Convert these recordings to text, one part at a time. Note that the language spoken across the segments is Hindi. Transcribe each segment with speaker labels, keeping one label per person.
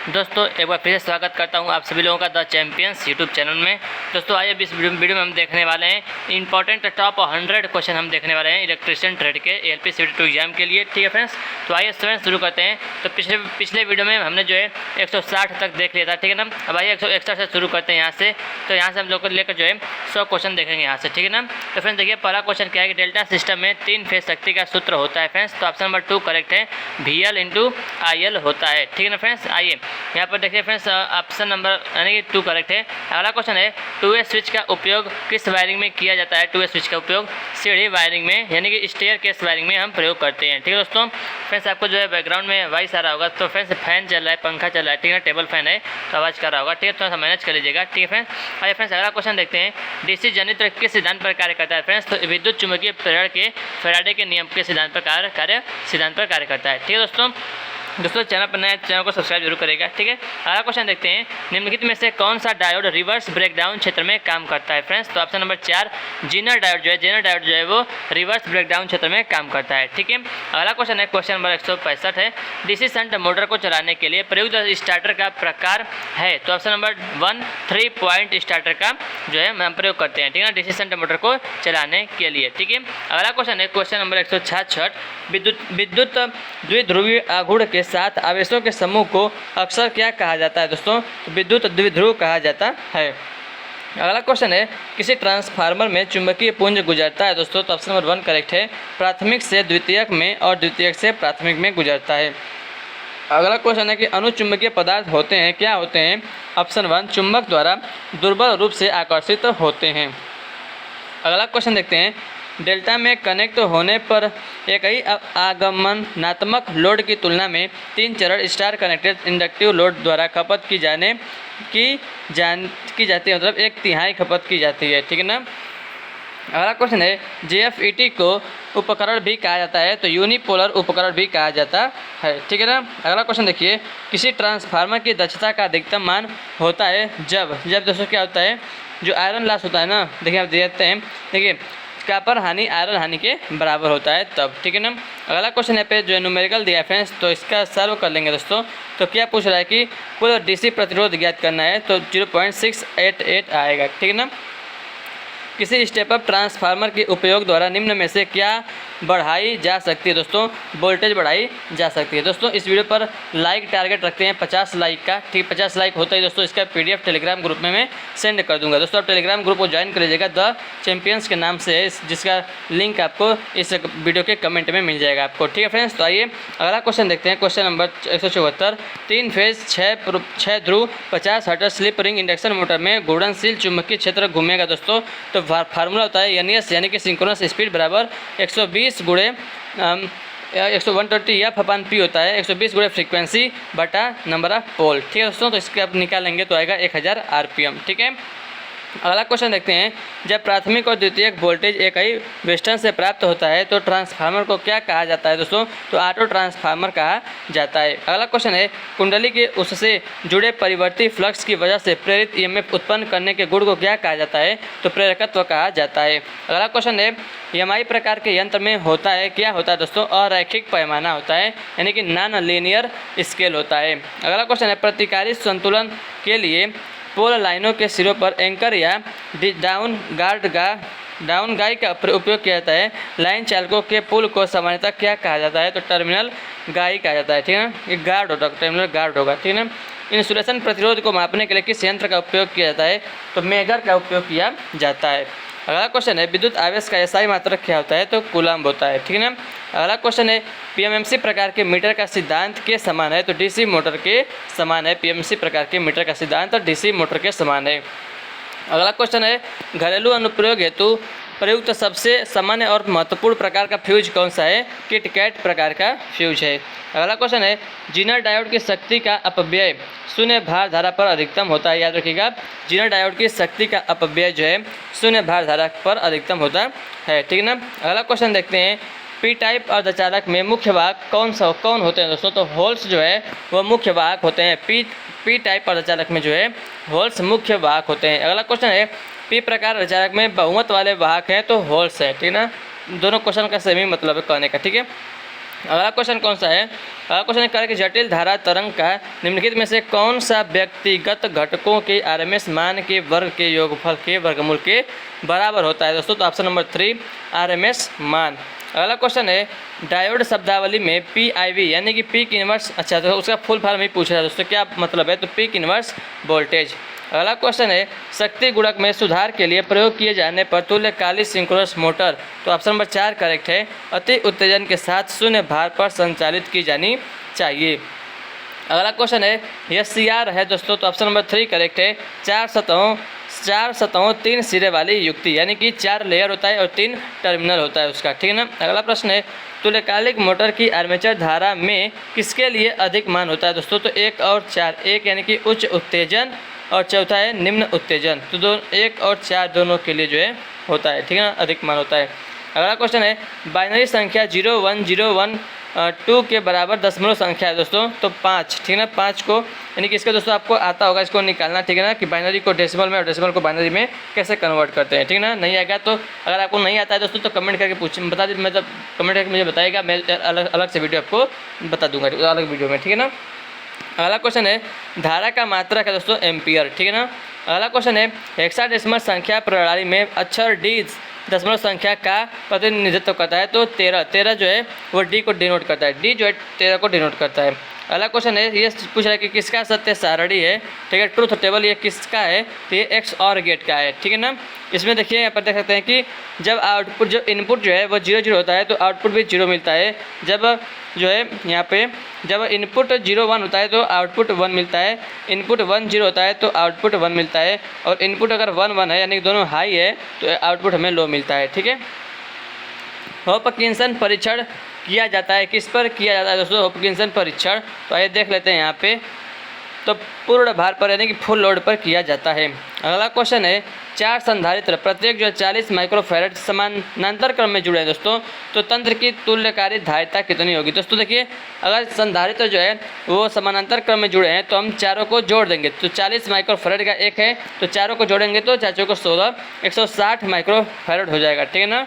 Speaker 1: दोस्तों एक बार फिर से स्वागत करता हूं आप सभी लोगों का द चैंपियंस यूट्यूब चैनल में। दोस्तों आइए इस वीडियो में हम देखने वाले हैं इंपॉर्टेंट टॉप 100 क्वेश्चन हम देखने वाले हैं इलेक्ट्रिशियन ट्रेड के एलपी सीडी 2 एग्जाम के लिए। ठीक है फ्रेंड्स, तो आइए फ्रेंड्स शुरू करते हैं। तो पिछले वीडियो में हमने जो है 160 तक देख लिया था, ठीक है ना। अब आइए 161 से शुरू करते हैं यहाँ से। तो यहाँ से हम लोग को लेकर जो है 100 क्वेश्चन देखेंगे यहाँ से, ठीक है ना। तो फ्रेंड्स देखिए पहला क्वेश्चन क्या है कि डेल्टा सिस्टम में 3 फेज शक्ति का सूत्र होता है फ्रेंड्स। तो ऑप्शन नंबर 2 करेक्ट है, VL × IL होता है, ठीक है ना फ्रेंड्स। आइए यहाँ पर देखिए फ्रेंड्स ऑप्शन नंबर यानी कि 2 करेक्ट है। अगला क्वेश्चन है 2A स्विच का उपयोग किस वायरिंग में किया जाता है। 2A स्विच का उपयोग सीढ़ी वायरिंग में यानी कि स्टेयर केस वायरिंग में हम प्रयोग करते हैं, ठीक है दोस्तों। फ्रेंड्स आपको जो है बैकग्राउंड में वॉइस आ रहा होगा, तो फ्रेंड्स फैन चल रहा है, पंखा चल रहा है, ठीक है ना, टेबल फैन है तो आवाज़ कर रहा होगा, ठीक है, थोड़ा सा मैनेज कर लीजिएगा, ठीक है फ्रेंड्स। आइए फ्रेंड्स अगला क्वेश्चन देखते हैं डीसी जनित्र किस सिद्धांत पर कार्य करता है फ्रेंड्स। तो विद्युत चुंबकीय प्रेरण के फैराडे के नियम के सिद्धांत पर कार्य करता है, ठीक है दोस्तों चैनल पर नए चैनल को सब्सक्राइब जरूर करेगा, ठीक है। अगला क्वेश्चन देखते हैं निम्नलिखित में से कौन सा डायोड रिवर्स ब्रेकडाउन क्षेत्र में काम करता है फ्रेंड्स। तो ऑप्शन नंबर 4 जेनर डायोड जो है वो रिवर्स ब्रेकडाउन क्षेत्र में काम करता है, ठीक है। अगला क्वेश्चन है क्वेश्चन नंबर 165 है डीसी शंट मोटर को चलाने के लिए प्रयुक्त स्टार्टर का प्रकार है। तो ऑप्शन नंबर 1 3 पॉइंट स्टार्टर का जो है हम प्रयोग करते हैं, ठीक है ना, डीसी शंट मोटर को चलाने के लिए, ठीक है। अगला क्वेश्चन है क्वेश्चन नंबर 166 विद्युत द्विध्रुवीय आघूर्ण के साथ आवेशों के समूह को अक्सर क्या कहा जाता है दोस्तों। तो विद्युत द्विध्रुव कहा जाता है। अगला क्वेश्चन है किसी ट्रांसफार्मर में चुंबकीय पुंज गुजरता है दोस्तों। तो ऑप्शन नंबर 1 करेक्ट है, प्राथमिक से द्वितीयक में और द्वितीयक से प्राथमिक में गुजरता है। अगला क्वेश्चन है कि अनुचुंबकीय पदार्थ होते हैं, क्या होते हैं। ऑप्शन 1 चुंबक द्वारा दुर्बल रूप से आकर्षित होते हैं। अगला क्वेश्चन देखते हैं डेल्टा में कनेक्ट होने पर एक ही आगमनात्मक लोड की तुलना में 3 चरण स्टार कनेक्टेड इंडक्टिव लोड द्वारा खपत की जाती है, मतलब 1/3 खपत की जाती है, ठीक है ना। अगला क्वेश्चन है JFET को उपकरण भी कहा जाता है, तो यूनिपोलर उपकरण भी कहा जाता है, ठीक है ना। अगला क्वेश्चन देखिए किसी ट्रांसफार्मर की दक्षता का अधिकतम मान होता है जब दोस्तों क्या होता है, जो आयरन लॉस होता है ना, देखिए आप देखते हैं, देखिए कॉपर हानि आयरन हानि के बराबर होता है तब, ठीक है ना। अगला क्वेश्चन यहाँ पे जो है न्यूमेरिकल दिया है फ्रेंड्स, तो इसका सॉल्व कर लेंगे दोस्तों। तो क्या पूछ रहा है कि कुल DC प्रतिरोध ज्ञात करना है, तो 0.688 आएगा, ठीक है ना। किसी स्टेप अप ट्रांसफार्मर के उपयोग द्वारा निम्न में से क्या बढ़ाई जा सकती है दोस्तों। वोल्टेज बढ़ाई जा सकती है दोस्तों। इस वीडियो पर लाइक टारगेट रखते हैं 50 लाइक का, ठीक, 50 लाइक होता है दोस्तों इसका PDF टेलीग्राम ग्रुप में मैं सेंड कर दूंगा दोस्तों। आप टेलीग्राम ग्रुप को ज्वाइन कर लीजिएगा, द चैंपियंस के नाम से है, जिसका लिंक आपको इस वीडियो के कमेंट में मिल जाएगा आपको, ठीक है फ्रेंड्स। तो आइए अगला क्वेश्चन देखते हैं क्वेश्चन नंबर 174 3 फेज 6 ध्रुव 50 hertz slip ring induction motor में घूर्णनशील चुंबकीय क्षेत्र घूमेगा दोस्तों। तो फार्मूला होता है NS यानी कि सिंक्रोनस स्पीड बराबर 120 गुणे 120 F/P होता है, 120 गुणे फ्रीक्वेंसी बटा नंबर ऑफ पोल, ठीक है दोस्तों। तो इसके आप निकालेंगे तो आएगा 1000 RPM, ठीक है। अगला क्वेश्चन देखते हैं जब प्राथमिक और द्वितीयक वोल्टेज एक ही वेस्टर्न से प्राप्त होता है तो ट्रांसफार्मर को क्या कहा जाता है दोस्तों। तो ऑटो ट्रांसफार्मर कहा जाता है। अगला क्वेश्चन है कुंडली के उससे जुड़े परिवर्ती फ्लक्स की वजह से प्रेरित EMF उत्पन्न करने के गुण को क्या कहा जाता है। तो प्रेरकत्व कहा जाता है। अगला क्वेश्चन है EMI प्रकार के यंत्र में होता है, क्या होता है दोस्तों, अरैखिक पैमाना होता है यानी कि नॉन लीनियर स्केल होता है। अगला क्वेश्चन है प्रतिकारी संतुलन के लिए पोल लाइनों के सिरों पर एंकर या डाउन गाई का उपयोग किया जाता है। लाइन चालकों के पुल को सामान्यतः क्या कहा जाता है। तो टर्मिनल गाई कहा जाता है, ठीक है ना, ये गार्ड होगा, टर्मिनल गार्ड होगा, ठीक है ना। इंसुलेशन प्रतिरोध को मापने के लिए किस यंत्र का उपयोग किया जाता है। तो मेजर का उपयोग किया जाता है। अगला क्वेश्चन है विद्युत आवेश का SI मात्रक क्या होता है। तो कूलम्ब होता है, ठीक है ना। अगला क्वेश्चन है PMMC प्रकार के मीटर का सिद्धांत के समान है। तो DC मोटर के समान है, PMMC प्रकार के मीटर का सिद्धांत और DC मोटर के समान है। अगला क्वेश्चन है घरेलू अनुप्रयोग हेतु प्रयुक्त सबसे सामान्य और महत्वपूर्ण प्रकार का फ्यूज कौन सा है। किटकैट प्रकार का फ्यूज है। अगला क्वेश्चन है जीनर डायोड की शक्ति का अपव्यय शून्य भार धारा पर अधिकतम होता है। याद रखिएगा जीनर डायोड की शक्ति का अपव्यय जो है शून्य भार धारा पर अधिकतम होता है, ठीक है ना। अगला क्वेश्चन देखते हैं P टाइप अर्धचालक में मुख्य वाहक कौन होते हैं दोस्तों। तो होल्स जो है वो मुख्य वाहक होते हैं। P टाइप अर्धचालक में जो है होल्स मुख्य वाहक होते हैं। अगला क्वेश्चन है P प्रकार अर्धचालक में बहुमत वाले वाहक हैं तो होल्स है, ठीक है ना। दोनों क्वेश्चन का सेम ही मतलब है कहने का, ठीक है। अगला क्वेश्चन कौन सा है? अगला क्वेश्चन है कि जटिल धारा तरंग का निम्नलिखित में से कौन सा व्यक्तिगत घटकों के आरएमएस मान के वर्ग के योगफल के वर्गमूल के बराबर होता है दोस्तों? तो ऑप्शन नंबर 3 आरएमएस मान। अगला क्वेश्चन है डायोड शब्दावली में PIV यानी कि पीक इनवर्स, अच्छा तो उसका फुल फॉर्म ही पूछ रहा है दोस्तों, क्या मतलब है? तो पीक इनवर्स वोल्टेज। अगला क्वेश्चन है शक्ति गुणक में सुधार के लिए प्रयोग किए जाने पर तुल्यकालिक सिंक्रोनस मोटर, तो ऑप्शन नंबर 4 करेक्ट है, अति उत्तेजन के साथ शून्य भार पर संचालित की जानी चाहिए। अगला क्वेश्चन है SCR है दोस्तों, तो ऑप्शन नंबर 3 करेक्ट है, 4 सतहों 3 सिरे वाली युक्ति, यानी कि 4 लेयर होता है और 3 टर्मिनल होता है उसका, ठीक है ना। अगला प्रश्न है तुल्यकालिक मोटर की आर्मेचर धारा में किसके लिए अधिक मान होता है दोस्तों? तो 1 और 4, 1 यानी कि उच्च उत्तेजन और चौथा है निम्न उत्तेजन, तो 1 और 4 दोनों के लिए जो है होता है, ठीक है ना, अधिक मान होता है। अगला क्वेश्चन है बाइनरी संख्या 0 1 0 1 2 के बराबर दशमलव संख्या है दोस्तों, तो 5, ठीक है ना, 5 को यानी कि इसका दोस्तों आपको आता होगा इसको निकालना, ठीक है ना, कि बाइनरी को डेसिमल में और डेसिमल को बाइनरी में कैसे कन्वर्ट करते हैं, ठीक है ना। नहीं आएगा तो अगर आपको नहीं आता है दोस्तों तो कमेंट करके बता दीजिए, मतलब कमेंट करके मुझे बताइएगा, मैं अलग से वीडियो आपको बता दूंगा अलग वीडियो में, ठीक है ना। अगला क्वेश्चन है धारा का मात्रक है दोस्तों एम्पियर, ठीक है ना। अगला क्वेश्चन है हेक्साडेसिमल संख्या प्रणाली में अक्षर डी दशमलव संख्या का प्रतिनिधित्व करता है, तो 13 जो है वो डी को डिनोट करता है, डी जो है 13 को डिनोट करता है। अगला क्वेश्चन है ये पूछ रहा है कि किसका सत्य सारणी है, ठीक है, ट्रूथ टेबल ये किसका है? तो ये एक्स और गेट का है, ठीक है ना। इसमें देखिए यहाँ पर देख सकते हैं कि जब आउटपुट जो इनपुट जो है वो 0 0 होता है तो आउटपुट भी 0 मिलता है, जब जो है यहाँ पे जब इनपुट 0 1 होता है तो आउटपुट 1 मिलता है, इनपुट 1 0 होता है तो आउटपुट 1 मिलता है, और इनपुट अगर 1 1 है यानी कि दोनों हाई है तो आउटपुट हमें लो मिलता है, ठीक है। हॉपकिंसन परीक्षण किया जाता है, किस पर किया जाता है दोस्तों? हॉपकिंसन परीक्षण, तो आइए देख लेते हैं यहाँ पे, तो पूर्ण भार पर यानी कि फुल लोड पर किया जाता है। अगला क्वेश्चन है 4 संधारित्र प्रत्येक जो है 40 माइक्रोफैरड समानांतर क्रम में जुड़े हैं दोस्तों, तो तंत्र की तुल्यकारी धारिता कितनी होगी? दोस्तों देखिए अगर संधारित्र जो है वो समानांतर क्रम में जुड़े हैं तो हम चारों को जोड़ देंगे, तो 40 माइक्रोफैरड का एक है तो चारों को जोड़ेंगे तो चारों को 16 160 माइक्रोफैरड हो जाएगा, ठीक है ना।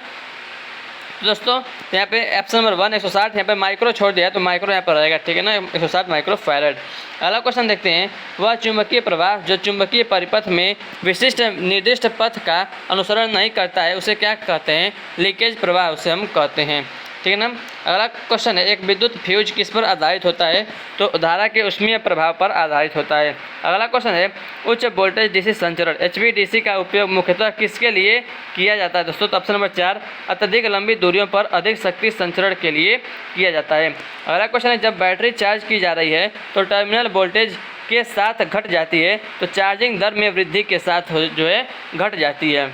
Speaker 1: तो दोस्तों यहाँ पे ऑप्शन नंबर 1 160, यहाँ पे माइक्रो छोड़ दिया तो माइक्रो यहाँ पर रहेगा, ठीक है ना, 160 माइक्रोफैरड। अगला क्वेश्चन देखते हैं वह चुंबकीय प्रवाह जो चुंबकीय परिपथ में विशिष्ट निर्दिष्ट पथ का अनुसरण नहीं करता है उसे क्या कहते हैं? लीकेज प्रवाह उसे हम कहते हैं, ठीक है ना। अगला क्वेश्चन है एक विद्युत फ्यूज किस पर आधारित होता है? तो धारा के ऊष्मीय प्रभाव पर आधारित होता है। अगला क्वेश्चन है उच्च वोल्टेज डीसी संचरण HVDC का उपयोग मुख्यतः किसके लिए किया जाता है दोस्तों? तो ऑप्शन नंबर 4 अत्यधिक लंबी दूरियों पर अधिक शक्ति संचरण के लिए किया जाता है। अगला क्वेश्चन है जब बैटरी चार्ज की जा रही है तो टर्मिनल वोल्टेज के साथ घट जाती है, तो चार्जिंग दर में वृद्धि के साथ जो है घट जाती है।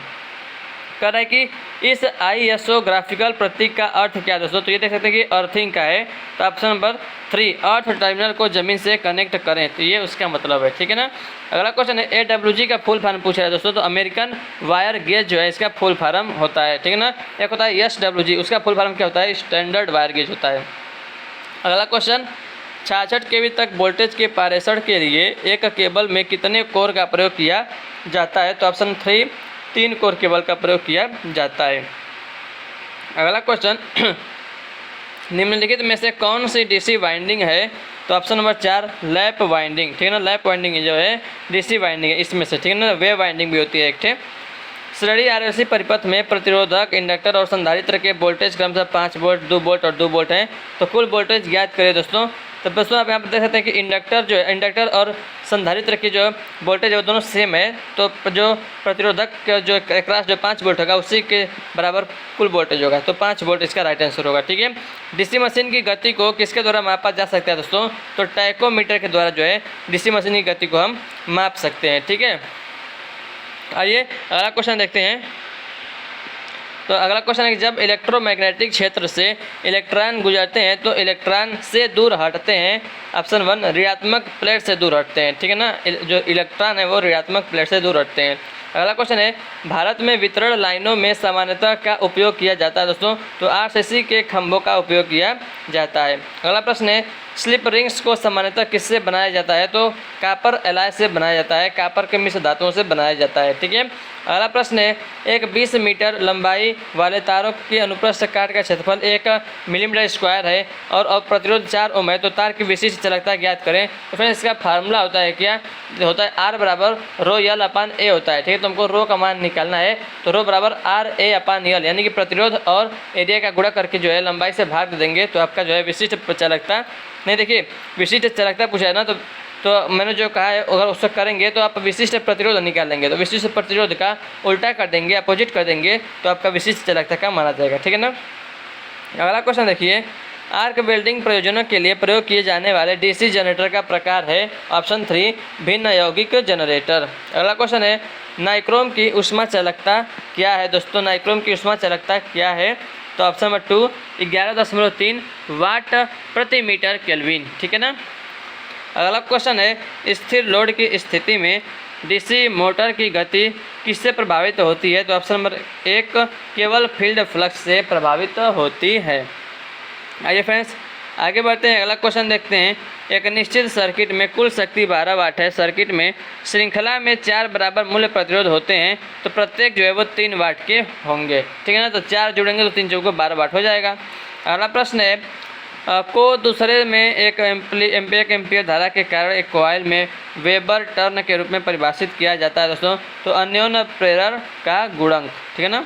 Speaker 1: कह रहा है कि इस ISO ग्राफिकल प्रतीक का अर्थ क्या है दोस्तों? तो ये देख सकते हैं कि अर्थिंग का है, तो ऑप्शन नंबर 3 अर्थ टर्मिनल को जमीन से कनेक्ट करें, तो ये उसका मतलब है, ठीक है ना। अगला क्वेश्चन है AWG का फुल फॉर्म पूछा है दोस्तों, तो अमेरिकन वायर गेज जो है इसका फुल फॉर्म होता है, ठीक है ना। एक होता है SWG, उसका फुल फॉर्म क्या होता है? स्टैंडर्ड वायर गेज होता है। अगला क्वेश्चन 66 kV तक वोल्टेज के पारेषण के लिए एक केबल में कितने कोर का प्रयोग किया जाता है? तो ऑप्शन 3 कोर केबल का प्रयोग किया जाता है। अगला क्वेश्चन निम्नलिखित में से कौन सी DC वाइंडिंग है? तो ऑप्शन नंबर 4 लैप वाइंडिंग, ठीक है ना, लैप वाइंडिंग जो है DC वाइंडिंग है इसमें से, ठीक है ना। वेव वाइंडिंग भी होती है एक थे। श्रेणी RLC परिपथ में प्रतिरोधक इंडक्टर और संधारित्र के वोल्टेज क्रमशः 5 वोल्ट 2 वोल्ट और 2 वोल्ट हैं, तो कुल वोल्टेज ज्ञात करें दोस्तों। तो दोस्तों आप यहाँ पर देख सकते हैं कि इंडक्टर और संधारित्र की जो वोल्टेज है वो दोनों सेम है, तो जो प्रतिरोधक का जो क्रॉस जो 5 वोल्ट होगा उसी के बराबर कुल वोल्टेज होगा, तो 5 वोल्ट इसका राइट आंसर होगा, ठीक है। DC मशीन की गति को किसके द्वारा मापा जा सकता है दोस्तों? तो टैकोमीटर के द्वारा जो है DC मशीन की गति को हम माप सकते हैं, ठीक है। आइए अगला क्वेश्चन देखते हैं। तो अगला क्वेश्चन है कि जब इलेक्ट्रोमैग्नेटिक क्षेत्र से इलेक्ट्रॉन गुजरते हैं तो इलेक्ट्रॉन से दूर हटते हैं, ऑप्शन 1 ऋणात्मक प्लेट से दूर हटते हैं, ठीक है ना, जो इलेक्ट्रॉन है वो ऋणात्मक प्लेट से दूर हटते हैं। अगला क्वेश्चन है भारत में वितरण लाइनों में सामान्यतः का उपयोग किया जाता है दोस्तों? तो RCC के खंभों का उपयोग किया जाता है। अगला प्रश्न है स्लिप रिंग्स को सामान्यतः किससे बनाया जाता है? तो कॉपर एलॉय से बनाया जाता है, कॉपर के मिश्र धातुओं से बनाया जाता है। ठीक है, अगला प्रश्न है, एक 20 मीटर लंबाई वाले तारों की अनुप्रस्थ काट का क्षेत्रफल 1 मिलीमीटर स्क्वायर है और प्रतिरोध 4 ओम है, तो तार की विशिष्ट चालकता ज्ञात करें। तो फिर इसका फार्मूला होता है क्या? होता है R बराबर रो यल अपान ए होता है। ठीक है, तो हमको रो का मान निकालना है, तो रो बराबर आर ए अपान यल, यानी कि प्रतिरोध और एरिया का गुणा करके जो है लंबाई से भाग दे देंगे, तो आपका जो है विशिष्ट चालकता, नहीं देखिए विशिष्ट चालकता पूछा है ना, तो मैंने जो कहा है अगर उससे करेंगे तो आप विशिष्ट प्रतिरोध निकाल लेंगे, तो विशिष्ट प्रतिरोध का उल्टा कर देंगे, अपोजिट कर देंगे, तो आपका विशिष्ट चालकता का माना जाएगा। ठीक है ना। अगला क्वेश्चन देखिए, आर्क वेल्डिंग प्रयोजनों के लिए प्रयोग किए जाने वाले डीसी जनरेटर का प्रकार है? ऑप्शन 3 भिन्न यौगिक जनरेटर। अगला क्वेश्चन है, नाइक्रोम की ऊष्मा चालकता क्या है? दोस्तों नाइक्रोम की ऊष्मा चालकता क्या है? तो ऑप्शन नंबर 2 11.3 वाट प्रति मीटर केल्विन। ठीक है ना। अगला क्वेश्चन है, स्थिर लोड की स्थिति में डीसी मोटर की गति किससे प्रभावित होती है? तो ऑप्शन नंबर 1 केवल फील्ड फ्लक्स से प्रभावित होती है। आइए फ्रेंड्स आगे बढ़ते हैं, अगला क्वेश्चन देखते हैं। एक निश्चित सर्किट में कुल शक्ति 12 वाट है। सर्किट में श्रृंखला में 4 बराबर मूल्य प्रतिरोध होते हैं, तो प्रत्येक जो है वो 3 वाट के होंगे। ठीक है ना, तो 4 जुड़ेंगे तो 3 चौको 12 वाट हो जाएगा। अगला प्रश्न है, को दूसरे में एक एम्पियर धारा के कारण एक कॉइल में वेबर टर्न के रूप में परिभाषित किया जाता है दोस्तों, तो अन्योन्य प्रेरण का गुणक। ठीक है ना।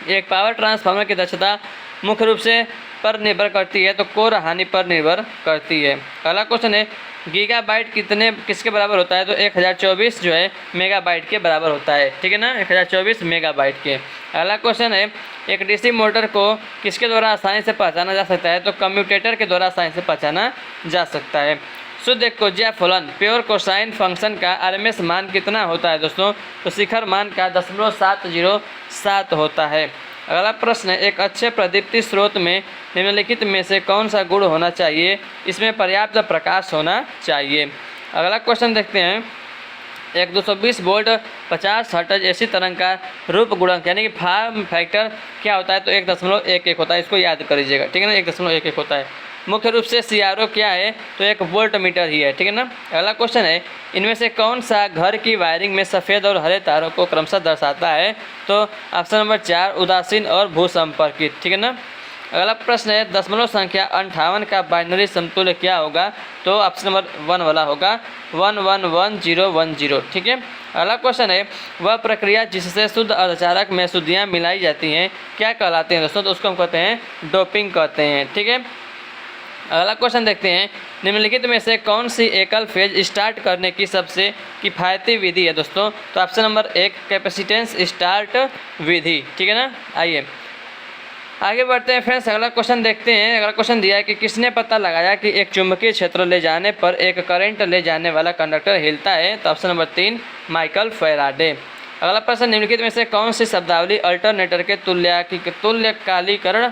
Speaker 1: एक पावर ट्रांसफार्मर की दक्षता मुख्य रूप से पर निर्भर करती है, तो कोर हानि पर निर्भर करती है। अगला क्वेश्चन है, गीगाबाइट किसके बराबर होता है? तो 1024 जो है मेगाबाइट के बराबर होता है। ठीक है ना, 1024 मेगाबाइट के। अगला क्वेश्चन है, एक डीसी मोटर को किसके द्वारा आसानी से पहचाना जा सकता है? तो कम्यूटेटर के द्वारा आसानी से पहचाना जा सकता है। शुद्ध कोज्या फलन प्योर कोसाइन फंक्शन का आरएमएस मान कितना होता है दोस्तों? तो शिखर मान का 0.707 होता है। अगला प्रश्न है, एक अच्छे प्रदीप्ति स्रोत में निम्नलिखित में से कौन सा गुण होना चाहिए? इसमें पर्याप्त प्रकाश होना चाहिए। अगला क्वेश्चन देखते हैं, एक 220 वोल्ट 50 हर्ट्ज एसी तरंग का रूप गुणक यानी कि फॉर्म फैक्टर क्या होता है? तो 1.11 होता है, इसको याद कर लीजिएगा। ठीक है ना, 1.11 होता है। मुख्य रूप से सीआरओ क्या है? तो एक वोल्ट मीटर ही है। ठीक है ना। अगला क्वेश्चन है, इनमें से कौन सा घर की वायरिंग में सफ़ेद और हरे तारों को क्रमशः दर्शाता है? तो ऑप्शन नंबर 4 उदासीन और भूसंपर्कित। ठीक है ना। अगला प्रश्न है, दशमलव संख्या 58 का बाइनरी समतुल्य क्या होगा? तो ऑप्शन नंबर 1 वाला होगा 111010। ठीक है। अगला क्वेश्चन है, वह प्रक्रिया जिससे शुद्ध अर्धचालक में शुद्धियाँ मिलाई जाती हैं क्या कहलाते हैं दोस्तों? तो उसको हम कहते हैं डोपिंग कहते हैं। ठीक है। अगला क्वेश्चन देखते हैं, निम्नलिखित में से कौन सी एकल फेज स्टार्ट करने की सबसे किफ़ायती विधि है दोस्तों? तो ऑप्शन नंबर 1 कैपेसिटेंस स्टार्ट विधि। ठीक है ना। आइए आगे बढ़ते हैं फ्रेंड्स, अगला क्वेश्चन देखते हैं। अगला क्वेश्चन दिया है कि किसने पता लगाया कि एक चुंबकीय क्षेत्र ले जाने पर एक करंट ले जाने वाला कंडक्टर हिलता है? तो ऑप्शन नंबर 3 माइकल फैराडे। अगला प्रश्न, निम्नलिखित में से कौन सी शब्दावली अल्टरनेटर के तुल्यकालीकरण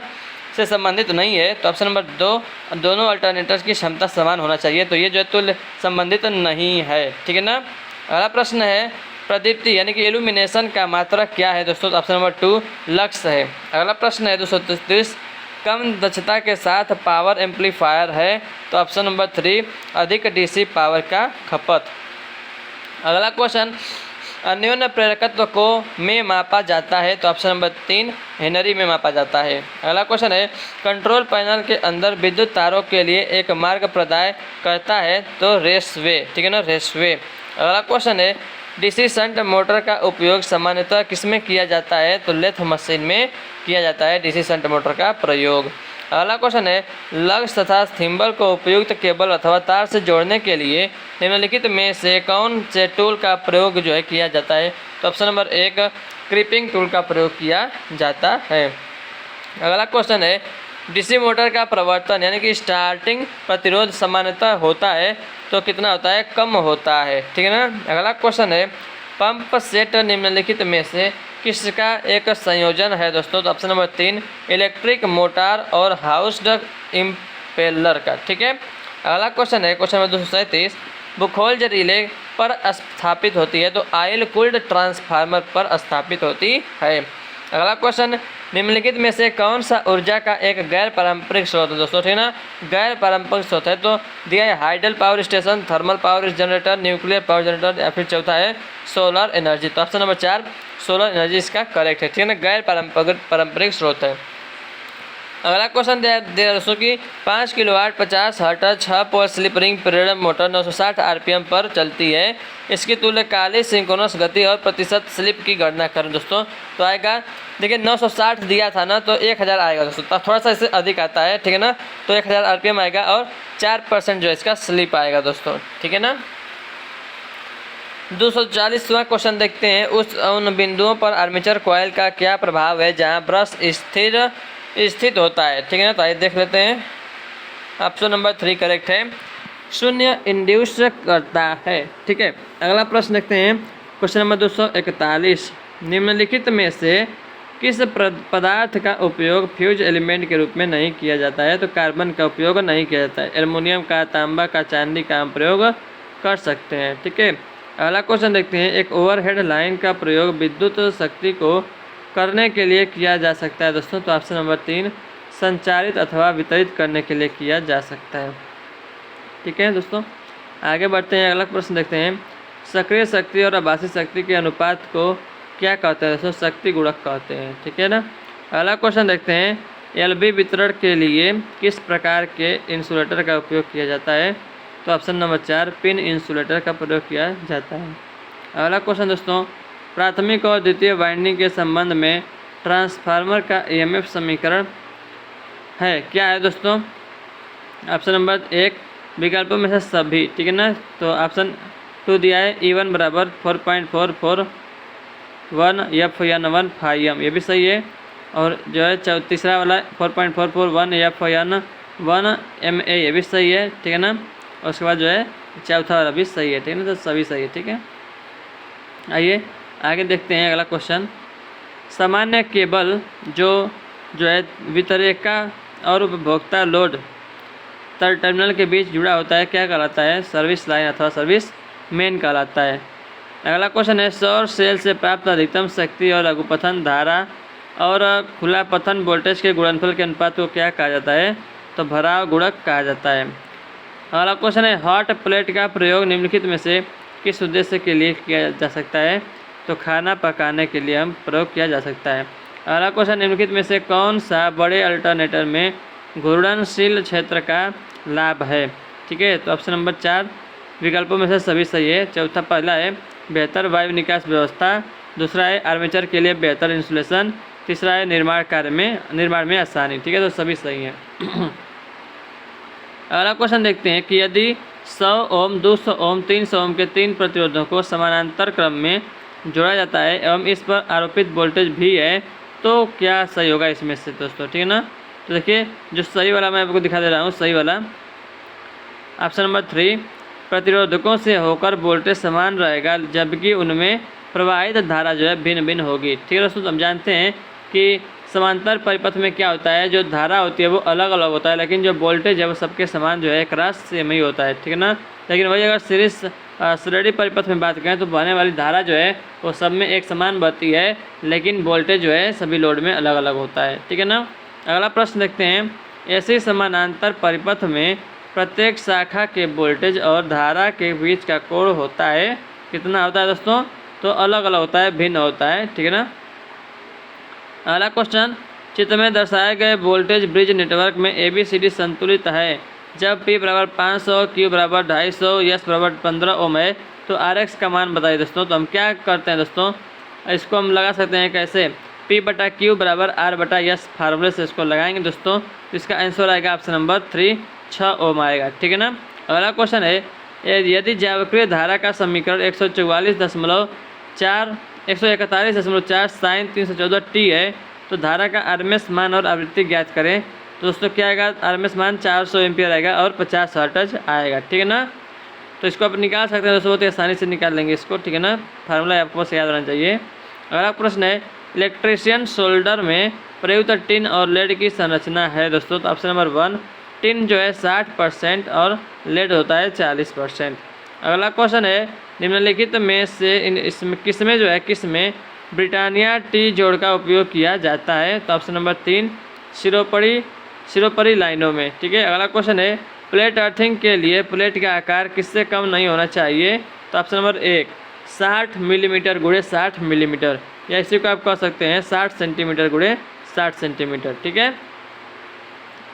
Speaker 1: से संबंधित नहीं है? तो ऑप्शन नंबर 2 दोनों अल्टरनेटर्स की क्षमता समान होना चाहिए, तो ये जो है तुल्य संबंधित नहीं है। ठीक है ना। अगला प्रश्न है, प्रदीप्ति यानी कि इल्यूमिनेशन का मात्रक क्या है दोस्तों? तो ऑप्शन नंबर 2 लक्स है। अगला प्रश्न है 233 कम दक्षता के साथ पावर एम्पलीफायर है? तो ऑप्शन नंबर 3 अधिक डीसी पावर का खपत। अगला क्वेश्चन, अन्योन्य प्रेरकत्व को में मापा जाता है? तो ऑप्शन नंबर 3 हेनरी में मापा जाता है। अगला क्वेश्चन है, कंट्रोल पैनल के अंदर विद्युत तारों के लिए एक मार्ग प्रदान करता है? तो रेसवे। ठीक है ना, रेसवे। अगला क्वेश्चन है, डीसी शंट मोटर का उपयोग सामान्यतः किसमें किया जाता है? तो लेथ मशीन में किया जाता है डीसी शंट मोटर का प्रयोग। अगला क्वेश्चन है, लग्स तथा थिम्बल को उपयुक्त केबल अथवा तार से जोड़ने के लिए निम्नलिखित में से कौन से टूल का प्रयोग जो है किया जाता है? तो ऑप्शन नंबर 1 क्रीपिंग टूल का प्रयोग किया जाता है। अगला क्वेश्चन है, डीसी मोटर का प्रवर्तन यानी कि स्टार्टिंग प्रतिरोध सामान्यतः होता है तो कितना होता है? कम होता है। ठीक है ना। अगला क्वेश्चन है, पंप सेट निम्नलिखित में से किसका एक संयोजन है दोस्तों? तो ऑप्शन नंबर 3 इलेक्ट्रिक मोटर और हाउस्ड इम्पेलर का। ठीक है। अगला क्वेश्चन है, क्वेश्चन नंबर 237 बुखोल्ज रिले पर स्थापित होती है? तो ऑयल कूल्ड ट्रांसफार्मर पर स्थापित होती है। अगला क्वेश्चन,
Speaker 2: निम्नलिखित में से कौन सा ऊर्जा का एक गैर पारंपरिक स्रोत है दोस्तों, ठीक है ना। गैर पारंपरिक स्रोत है तो दिया है hydel power station, thermal power generator, nuclear power generator, या फिर चौथा है सोलर एनर्जी। तो ऑप्शन नंबर 4 सोलर एनर्जी इसका करेक्ट है, ठीक है ना। गैर पारंपरिक स्रोत है। अगला क्वेश्चन दिया है दोस्तों कि 5 किलोवाट 50 हर्ट्ज 6 पोल स्लिप रिंग प्रेरण मोटर 960 आरपीएम पर चलती है। इसकी तुल्यकालिक सिंक्रोनस गति और प्रतिशत स्लिप की गणना करें दोस्तों। तो आएगा, देखिए 960 दिया था ना, तो 1000 आएगा दोस्तों, तो थोड़ा सा इससे अधिक आता है, ठीक है ना। तो 1000 आरपीएम आएगा और 4% जो है इसका स्लिप आएगा दोस्तों, ठीक है ना। 240वां क्वेश्चन देखते हैं। उन बिंदुओं पर आर्मेचर कॉइल का क्या प्रभाव है जहां ब्रश स्थित होता है, ठीक है ना। तो आइए देख लेते हैं। ऑप्शन नंबर 3 करेक्ट है, शून्य इंड्यूस करता है, ठीक है। अगला प्रश्न देखते हैं, क्वेश्चन नंबर 241। निम्नलिखित में से किस पदार्थ का उपयोग फ्यूज एलिमेंट के रूप में नहीं किया जाता है। तो कार्बन का उपयोग नहीं किया जाता है। एल्युमिनियम का, तांबा का, चांदी का हम प्रयोग कर सकते हैं, ठीक है। अगला क्वेश्चन देखते हैं। एक ओवरहेड लाइन का प्रयोग विद्युत शक्ति को करने के लिए किया जा सकता है दोस्तों। तो ऑप्शन नंबर 3 संचारित अथवा वितरित करने के लिए किया जा सकता है, ठीक है दोस्तों। आगे बढ़ते हैं, अगला प्रश्न देखते हैं। सक्रिय शक्ति और आभासी शक्ति के अनुपात को क्या कहते हैं दोस्तों। शक्ति गुणक कहते हैं, ठीक है ना। अगला क्वेश्चन देखते हैं। एलबी वितरण के लिए किस प्रकार के इंसुलेटर का उपयोग किया जाता है। तो ऑप्शन नंबर 4 पिन इंसुलेटर का प्रयोग किया जाता है। अगला क्वेश्चन दोस्तों, प्राथमिक और द्वितीय वाइंडिंग के संबंध में ट्रांसफार्मर का ईएमएफ समीकरण है, क्या है दोस्तों। ऑप्शन नंबर 1 विकल्पों में से सभी, ठीक है ना। तो ऑप्शन 2 दिया है E1 बराबर 4.441 एफ या 1 फाइम, ये भी सही है। और जो है तीसरा वाला 4.441 एफ या 1 MA, ये भी सही है, ठीक है ना। और उसके बाद जो है चौथा वाला भी सही है, ठीक है ना। तो सभी सही है, ठीक है। आइए आगे देखते हैं अगला क्वेश्चन। सामान्य केबल जो है वितरेका और उपभोक्ता लोड टर्मिनल के बीच जुड़ा होता है, क्या कहलाता है। सर्विस लाइन अथवा सर्विस मेन कहलाता है। अगला क्वेश्चन है। सौर सेल से प्राप्त अधिकतम शक्ति और लघुपथन धारा और खुला पथन वोल्टेज के गुणनफल के अनुपात को क्या कहा जाता है। तो भराव गुणक कहा जाता है। अगला क्वेश्चन है। हॉट प्लेट का प्रयोग निम्नलिखित में से किस उद्देश्य के लिए किया जा सकता है। तो खाना पकाने के लिए हम प्रयोग किया जा सकता है। अगला क्वेश्चन, निम्नलिखित में से कौन सा बड़े अल्टरनेटर में घूर्णनशील क्षेत्र का लाभ है, ठीक है। तो ऑप्शन नंबर 4 विकल्पों में से सभी सही है। चौथा पहला है बेहतर वायु निकास व्यवस्था, दूसरा है आर्मेचर के लिए बेहतर इंसुलेशन, तीसरा है निर्माण में आसानी, ठीक है। तो सभी सही हैं। अगला क्वेश्चन देखते हैं कि यदि 100 ओम 200 ओम 300 ओम के 3 प्रतिरोधों को समानांतर क्रम में जोड़ा जाता है एवं इस पर आरोपित वोल्टेज भी है, तो क्या सही होगा इसमें से दोस्तों, ठीक है ना। तो देखिए जो सही वाला मैं आपको दिखा दे रहा हूँ, सही वाला ऑप्शन नंबर 3 प्रतिरोधकों से होकर वोल्टेज समान रहेगा जबकि उनमें प्रवाहित धारा जो है भिन्न भिन्न होगी, ठीक है दोस्तों। हम जानते हैं कि समांतर परिपथ में क्या होता है, जो धारा होती है वो अलग अलग होता है, लेकिन जो वोल्टेज है वो सबके समान जो है क्रॉस सेम ही होता है, ठीक है ना। लेकिन वही अगर श्रेणी परिपथ में बात करें तो बहने वाली धारा जो है वो सब में एक समान बहती है, लेकिन वोल्टेज जो है सभी लोड में अलग अलग होता है, ठीक है ना। अगला प्रश्न देखते हैं। ऐसे समानांतर परिपथ में प्रत्येक शाखा के वोल्टेज और धारा के बीच का कोण होता है, कितना होता है दोस्तों। तो अलग अलग होता है, भिन्न होता है, ठीक है ना। अगला क्वेश्चन, चित्र में दर्शाए गए वोल्टेज ब्रिज नेटवर्क में ABCD संतुलित है जब P बराबर 500, Q बराबर 250, S बराबर 15 ओम है, तो RX का मान बताइए दोस्तों। तो हम क्या करते हैं दोस्तों, इसको हम लगा सकते हैं कैसे, P बटा Q बराबर R बटा S फार्मूले से इसको लगाएंगे दोस्तों। तो इसका आंसर आएगा ऑप्शन नंबर 3 6 ओम आएगा, ठीक है ना। अगला क्वेश्चन है। यदि जावक्रीय धारा का समीकरण 141.4 साइन 314 t है, तो धारा का RMS मान और आवृत्ति ज्ञात करें। तो दोस्तों क्या आएगा, RMS मान 400 एम्पियर आएगा और 50 हर्ट्ज आएगा, ठीक है ना। तो इसको आप निकाल सकते हैं दोस्तों, बहुत आसानी से निकाल लेंगे इसको, ठीक है ना। फार्मूला आपको बस याद रहना चाहिए। अगला प्रश्न है। इलेक्ट्रीशियन सोल्डर में प्रयुक्त टिन और लेड की संरचना है दोस्तों। तो ऑप्शन नंबर 1 टिन जो है 60% और लेड होता है 40%। अगला क्वेश्चन है। निम्नलिखित में से किसमें ब्रिटानिया टी जोड़ का उपयोग किया जाता है? तो ऑप्शन नंबर 3 सिरोपरी लाइनों में। ठीक है, अगला क्वेश्चन है प्लेट अर्थिंग के लिए प्लेट का आकार किससे कम नहीं होना चाहिए? तो ऑप्शन नंबर 1 60 मिलीमीटर गुणे 60 मिलीमीटर, या इसी को आप कह सकते हैं 60 सेंटीमीटर गुणे 60 सेंटीमीटर। ठीक है,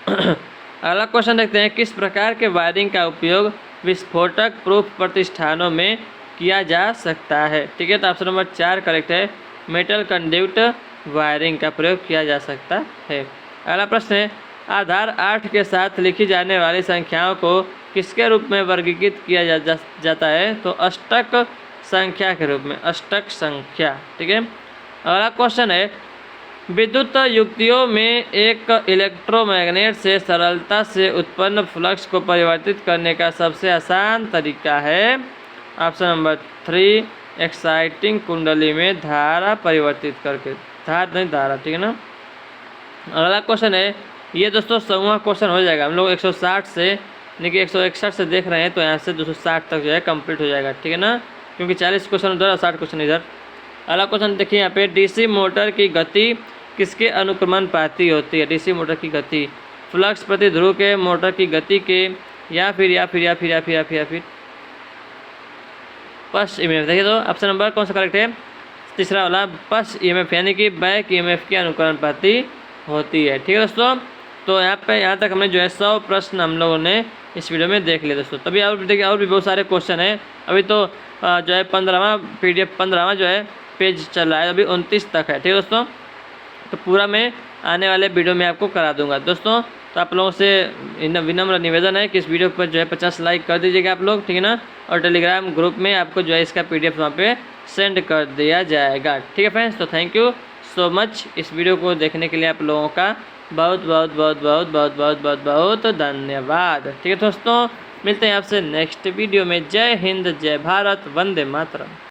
Speaker 2: अगला क्वेश्चन देखते हैं किस प्रकार के वायरिंग का उपयोग विस्फोटक प्रूफ प्रतिष्ठानों में किया जा सकता है? ठीक है, तो ऑप्शन नंबर 4 करेक्ट है, मेटल कंड्यूट वायरिंग का प्रयोग किया जा सकता है। अगला प्रश्न है आधार 8 के साथ लिखी जाने वाली संख्याओं को किसके रूप में वर्गीकृत किया जाता है? तो अष्टक संख्या के रूप में, अष्टक संख्या। ठीक है, अगला क्वेश्चन है विद्युत युक्तियों में एक इलेक्ट्रोमैग्नेट से सरलता से उत्पन्न फ्लक्स को परिवर्तित करने का सबसे आसान तरीका है? ऑप्शन नंबर 3 एक्साइटिंग कुंडली में धारा परिवर्तित करके, धारा। ठीक है ना। अगला क्वेश्चन है, ये दोस्तों 100वां क्वेश्चन हो जाएगा। हम लोग 160 से यानी कि 161 से देख रहे हैं, तो यहाँ से 260 तक जो है कंप्लीट हो जाएगा। ठीक है ना, क्योंकि 40 क्वेश्चन उधर और 60 क्वेश्चन इधर। अगला क्वेश्चन देखिए यहाँ पे डीसी मोटर की गति किसके अनुक्रमानुपाती होती है? डीसी मोटर की गति फ्लक्स प्रति ध्रुव के मोटर की गति के या फिर पश्च ईएमएफ। देखिए तो ऑप्शन नंबर कौन सा करेक्ट है? तीसरा वाला, पश्च ईएमएफ यानी कि बैक ईएमएफ के अनुक्रमानुपाती होती है। ठीक है दोस्तों, तो यहाँ तक हमने जो है 100 प्रश्न हम लोगों ने इस वीडियो में देख लिया दोस्तों। तभी और देखिए और भी बहुत सारे क्वेश्चन हैं। अभी तो जो है 15वां PDF 15वां जो है पेज चल रहा है, अभी 29 तक है। ठीक है दोस्तों, तो पूरा मैं आने वाले वीडियो में आपको करा दूंगा दोस्तों। तो आप लोगों से विनम्र निवेदन है कि इस वीडियो पर जो है 50 लाइक कर दीजिएगा आप लोग। ठीक है ना, और टेलीग्राम ग्रुप में आपको जो है इसका PDF वहाँ पे सेंड कर दिया जाएगा। ठीक है फ्रेंड्स, तो थैंक यू सो मच इस वीडियो को देखने के लिए आप लोगों का बहुत धन्यवाद। ठीक है दोस्तों, मिलते हैं आपसे नेक्स्ट वीडियो में। जय हिंद, जय भारत, वंदे मातरम।